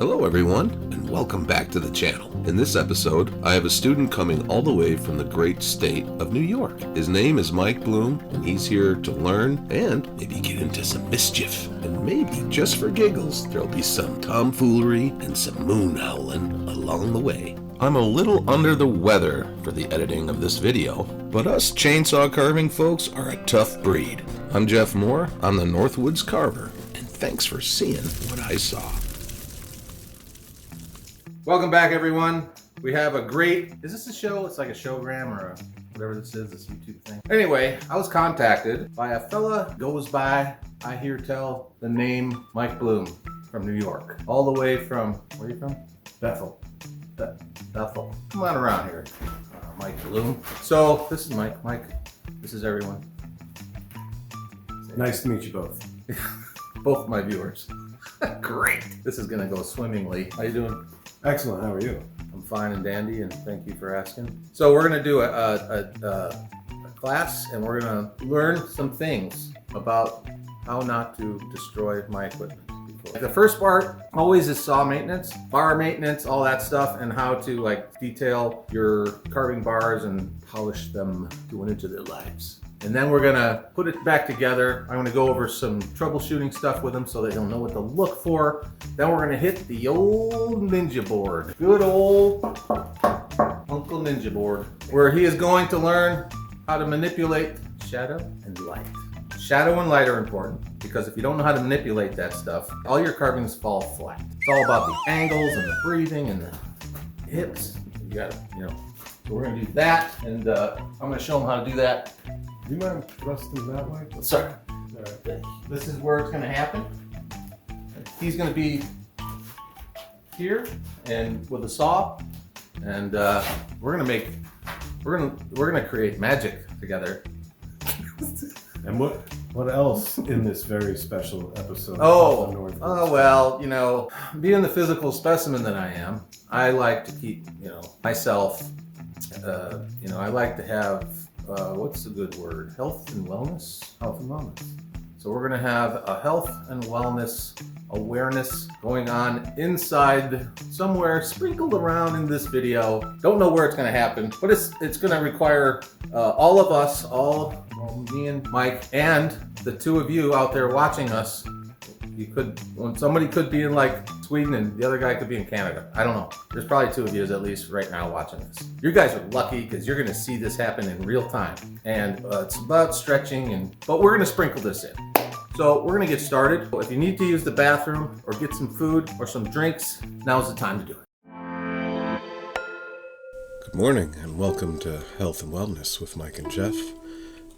Hello everyone, and welcome back to the channel. In this episode, I have a student coming all the way from the great state of New York. His name is Mike Bloom, and he's here to learn and maybe get into some mischief. And maybe, just for giggles, there'll be some tomfoolery and some moon howling along the way. I'm a little under the weather for the editing of this video, but us chainsaw carving folks are a tough breed. I'm Jeff Mohr, I'm the Northwoods Carver, and thanks for seeing what I saw. Welcome back, everyone. We have a great, is this a show? It's like a showgram or whatever this is, this YouTube thing. Anyway, I was contacted by a fella goes by, I hear tell, the name Mike Bloom from New York. All the way from, where are you from? Bethel. Bethel. Come on around here, Mike Bloom. So, this is Mike. Mike, this is everyone. Nice to meet you both. Both my viewers. Great. This is gonna go swimmingly. How you doing? Excellent. How are you? I'm fine and dandy, and thank you for asking. So we're gonna do a class, and we're gonna learn some things about how not to destroy my equipment. The first part always is saw maintenance, bar maintenance, all that stuff, and how to like detail your carving bars and polish them going into their lives. And then we're gonna put it back together. I'm gonna go over some troubleshooting stuff with him so that he'll know what to look for. Then we're gonna hit the old ninja board. Good old Uncle Ninja board, where he is going to learn how to manipulate shadow and light. Shadow and light are important because if you don't know how to manipulate that stuff, all your carvings fall flat. It's all about the angles and the breathing and the hips. You gotta, so we're gonna do that, and I'm gonna show him how to do that. Do you mind thrusting that way? Sorry. All right. This is where it's gonna happen. He's gonna be here and with a saw, and we're gonna create magic together. And what else in this very special episode? Well, being the physical specimen that I am, I like to keep, myself, I like to have, what's the good word? Health and wellness? Health and wellness. So we're gonna have a health and wellness awareness going on inside somewhere sprinkled around in this video. Don't know where it's gonna happen, but it's gonna require all of us, me and Mike, and the two of you out there watching us. Somebody could be in like Sweden and the other guy could be in Canada. I don't know. There's probably two of you at least right now watching this. You guys are lucky because you're gonna see this happen in real time. And it's about stretching, but we're gonna sprinkle this in. So we're gonna get started. If you need to use the bathroom or get some food or some drinks, now's the time to do it. Good morning and welcome to Health and Wellness with Mike and Jeff.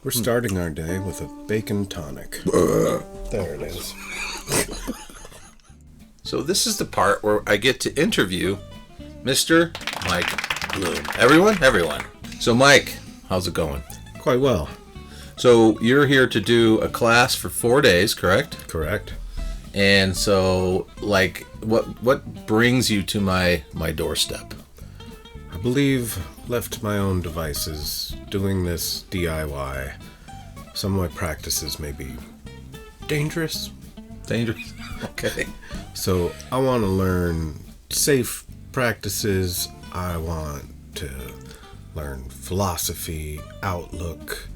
We're starting our day with a bacon tonic. There it is. So this is the part where I get to interview Mr. Mike Bloom. Everyone. So Mike, how's it going? Quite well. So you're here to do a class for 4 days, correct? Correct. And so, like, what brings you to my doorstep? I believe, left to my own devices, doing this DIY, some of my practices may be dangerous. Dangerous? Okay. So I want to learn safe practices. I want to learn philosophy, outlook.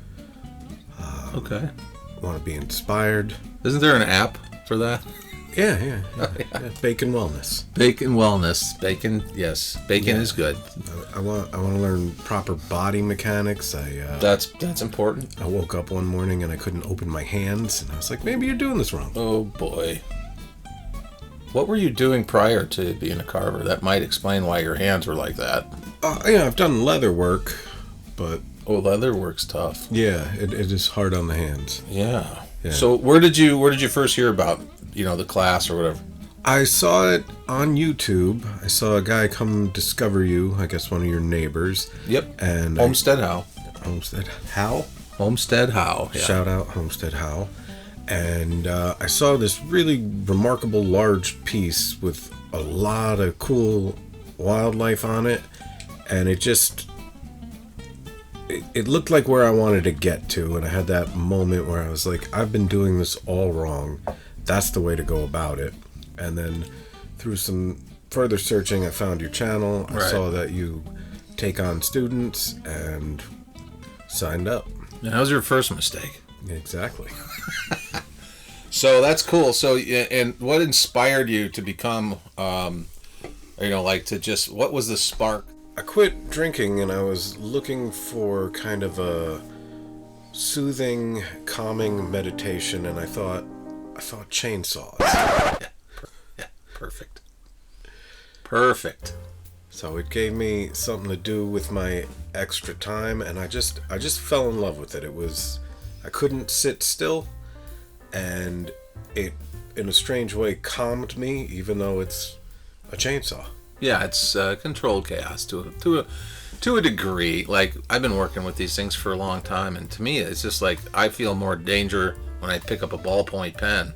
Okay. I want to be inspired. Isn't there an app for that? Yeah. Bacon wellness. Bacon wellness. Bacon, yes. Bacon is good. I want to learn proper body mechanics. That's important. I woke up one morning and I couldn't open my hands, and I was like, maybe you're doing this wrong. Oh boy. What were you doing prior to being a carver? That might explain why your hands were like that. I've done leather work, but leather work's tough. Yeah, it is hard on the hands. Yeah. So where did you first hear about, the class or whatever? I saw it on YouTube. I saw a guy come discover you, I guess one of your neighbors. Yep. And Homestead How. Homestead How? Homestead How. Yeah. Shout out Homestead How. And I saw this really remarkable large piece with a lot of cool wildlife on it, and it looked like where I wanted to get to, and I had that moment where I was like, I've been doing this all wrong. That's the way to go about it. And then through some further searching, I found your channel. I saw that you take on students and signed up. Now, that was your first mistake. Exactly. So that's cool. So, and what inspired you to become, what was the spark? I quit drinking and I was looking for kind of a soothing, calming meditation, and I thought chainsaws. Yeah, perfect. So it gave me something to do with my extra time, and I just fell in love with it. I couldn't sit still, and it, in a strange way, calmed me, even though it's a chainsaw. Yeah, it's controlled chaos to a degree. Like, I've been working with these things for a long time, and to me, it's just like I feel more danger when I pick up a ballpoint pen.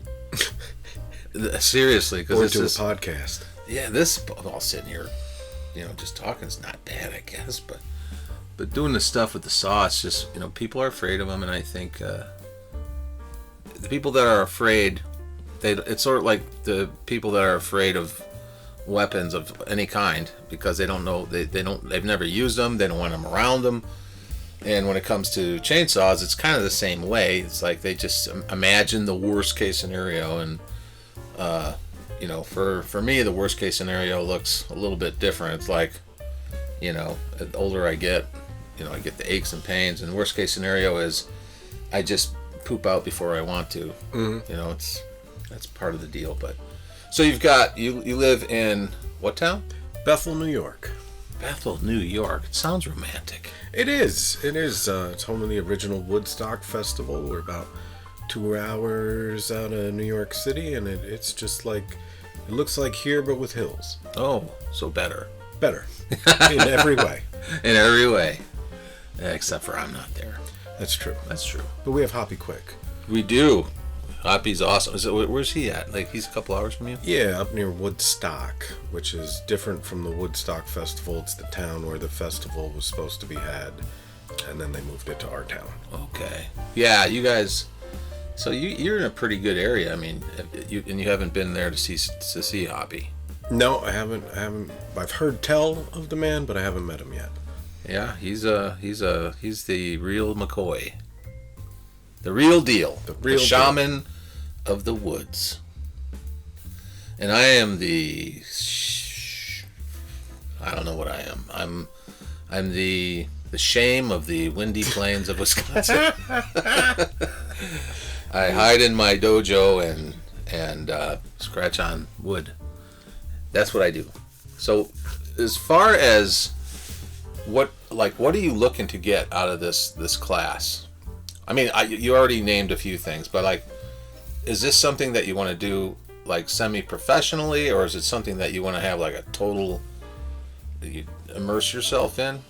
Seriously, because or do a podcast. Yeah, this all sitting here, just talking is not bad, I guess, but doing the stuff with the saw, it's just, people are afraid of them, and I think the people that are afraid, it's sort of like the people that are afraid of weapons of any kind, because they don't know, they've never used them, they don't want them around them. And when it comes to chainsaws, it's kind of the same way. It's like they just imagine the worst case scenario, and for me, the worst case scenario looks a little bit different. It's like, the older I get, I get the aches and pains, and the worst case scenario is I just poop out before I want to. Mm-hmm. That's part of the deal. But so you live in what town? Bethel, New York. Bethel, New York. It sounds romantic. It is. It's home of the original Woodstock Festival. We're about 2 hours out of New York City, and it's just like, it looks like here, but with hills. Oh, so better. Better. In every way. In every way. Except for I'm not there. That's true. But we have Hoppy Quick. We do. Hoppy's awesome. Where's he at? Like, he's a couple hours from you? Yeah, up near Woodstock, which is different from the Woodstock Festival. It's the town where the festival was supposed to be had, and then they moved it to our town. Okay. Yeah, you guys. So you're in a pretty good area. I mean, you haven't been there to see Hoppy. No, I haven't. I've heard tell of the man, but I haven't met him yet. Yeah, he's the real McCoy. The real deal. The shaman of the woods. And I am I don't know what I am. I'm the shame of the windy plains of Wisconsin. I hide in my dojo and scratch on wood. That's what I do. So, as far as what are you looking to get out of this class? I mean, you already named a few things, but is this something that you want to do semi-professionally, or is it something that you want to have a total, you immerse yourself in?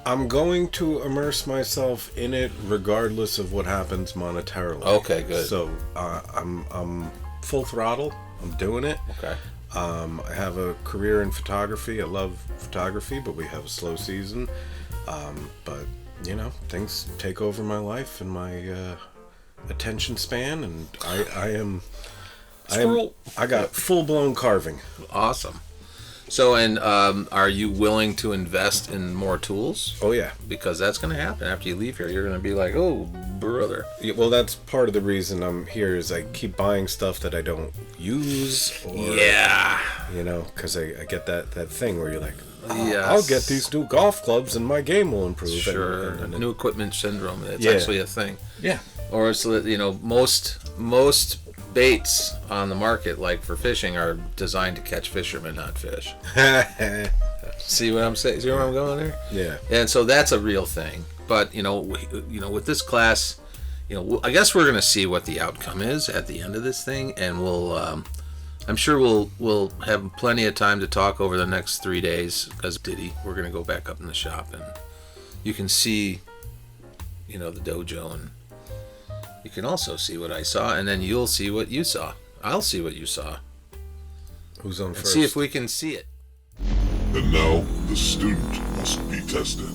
I'm going to immerse myself in it regardless of what happens monetarily. Okay, good. So I'm full throttle. I'm doing it. Okay. I have a career in photography. I love photography, but we have a slow season. But things take over my life and my attention span, and I got full-blown carving. Awesome. So, and are you willing to invest in more tools? Oh, yeah. Because that's going to happen after you leave here. You're going to be like, oh, brother. Yeah, well, that's part of the reason I'm here is I keep buying stuff that I don't use. Or, yeah. Because I get that thing where you're like, yes. I'll get these new golf clubs and my game will improve. Sure. And new equipment syndrome. It's actually a thing. Yeah. Or it's, most baits on the market, for fishing, are designed to catch fishermen, not fish. See what I'm saying? See where I'm going there? Yeah. And so that's a real thing. But with this class, I guess we're gonna see what the outcome is at the end of this thing, and I'm sure we'll have plenty of time to talk over the next 3 days, because we're gonna go back up in the shop, and you can see, the dojo, and you can also see what I saw, and then you'll see what you saw. I'll see what you saw. Who's on first? See if we can see it. And now the student must be tested.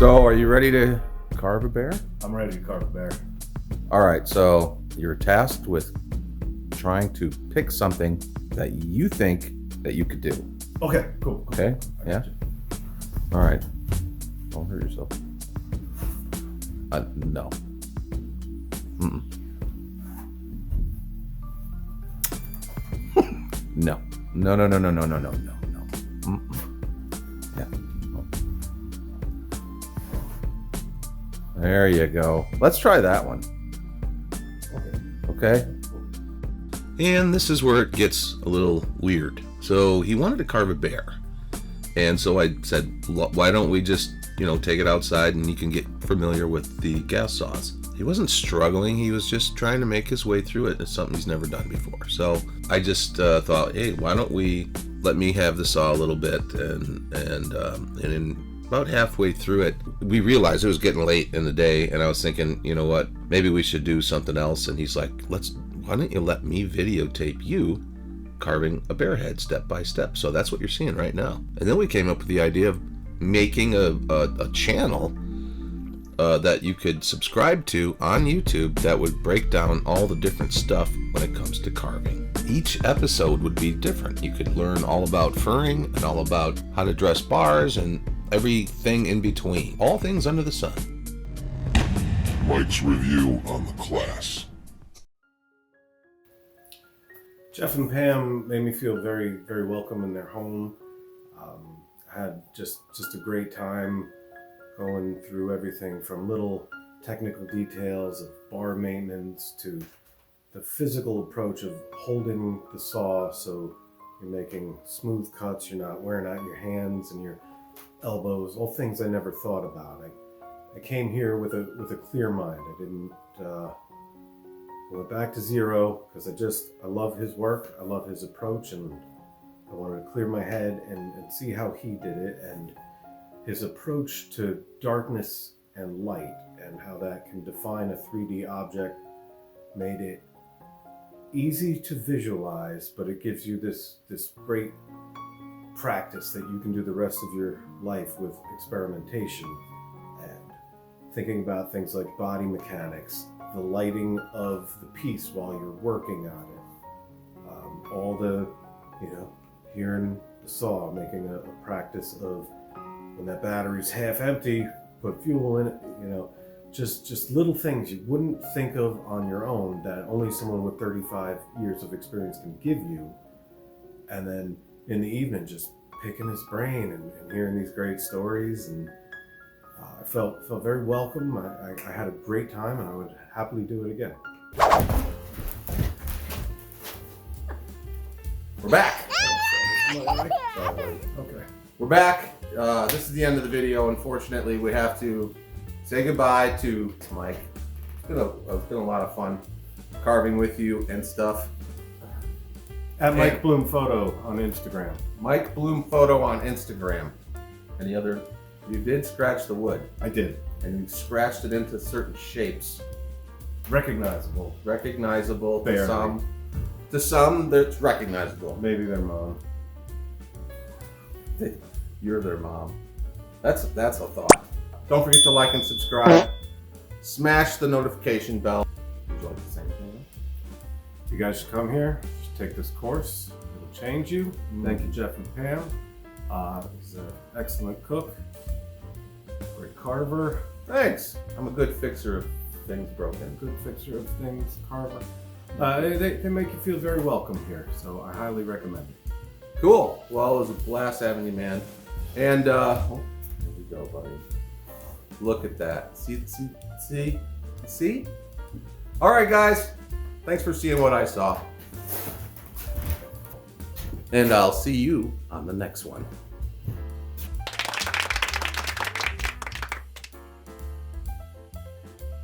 So, are you ready to carve a bear? I'm ready to carve a bear. All right, so you're tasked with trying to pick something that you think that you could do. Okay, cool. Okay? Yeah? All right. Don't hurt yourself. No. Mm-mm. No. No. Mm-mm. Yeah. There you go. Let's try that one. Okay? And this is where it gets a little weird. So he wanted to carve a bear. And so I said, why don't we just, take it outside and you can get familiar with the gas saws. He wasn't struggling. He was just trying to make his way through it. It's something he's never done before. So I just thought, hey, why don't we let me have the saw a little bit? And in about halfway through it, we realized it was getting late in the day. And I was thinking, you know what, maybe we should do something else. And he's like, why don't you let me videotape you carving a bear head step by step? So that's what you're seeing right now. And then we came up with the idea of making a channel that you could subscribe to on YouTube that would break down all the different stuff when it comes to carving. Each episode would be different. You could learn all about furring and all about how to dress bars and everything in between. All things under the sun. Mike's review on the class. Jeff and Pam made me feel very, very welcome in their home. I had just a great time going through everything from little technical details of bar maintenance to the physical approach of holding the saw so you're making smooth cuts, you're not wearing out your hands and your elbows, all things I never thought about. I came here with a clear mind. I didn't went back to zero because I love his work, I love his approach, and I wanted to clear my head and see how he did it, and his approach to darkness and light and how that can define a 3D object made it easy to visualize, but it gives you this great practice that you can do the rest of your life with experimentation and thinking about things like body mechanics, the lighting of the piece while you're working on it, all the, hearing the saw, making a practice of when that battery's half empty, put fuel in it, just little things you wouldn't think of on your own that only someone with 35 years of experience can give you. And then in the evening, just picking his brain and hearing these great stories, and I felt very welcome. I had a great time, and I would happily do it again. We're back. Okay. We're back. This is the end of the video. Unfortunately, we have to say goodbye to Mike. It's been a lot of fun carving with you and stuff. At Mike Bloom Photo on Instagram. Mike Bloom Photo on Instagram. Any other? You did scratch the wood. I did. And you scratched it into certain shapes. Recognizable. Recognizable. Barely. To some, that's recognizable. Maybe their mom. You're their mom. That's a thought. Don't forget to like and subscribe. Smash the notification bell. Would you like to say anything? You guys should come here. Just take this course. It'll change you. Thank you, Jeff and Pam. He's an excellent cook. Great carver. Thanks. I'm a good fixer of things broken. Good fixer of things, carver. They make you feel very welcome here, so I highly recommend it. Cool. Well, it was a blast having you, man. And here we go, buddy. Look at that. See? All right, guys. Thanks for seeing what I saw. And I'll see you on the next one.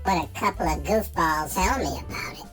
What a couple of goofballs. Tell me about it.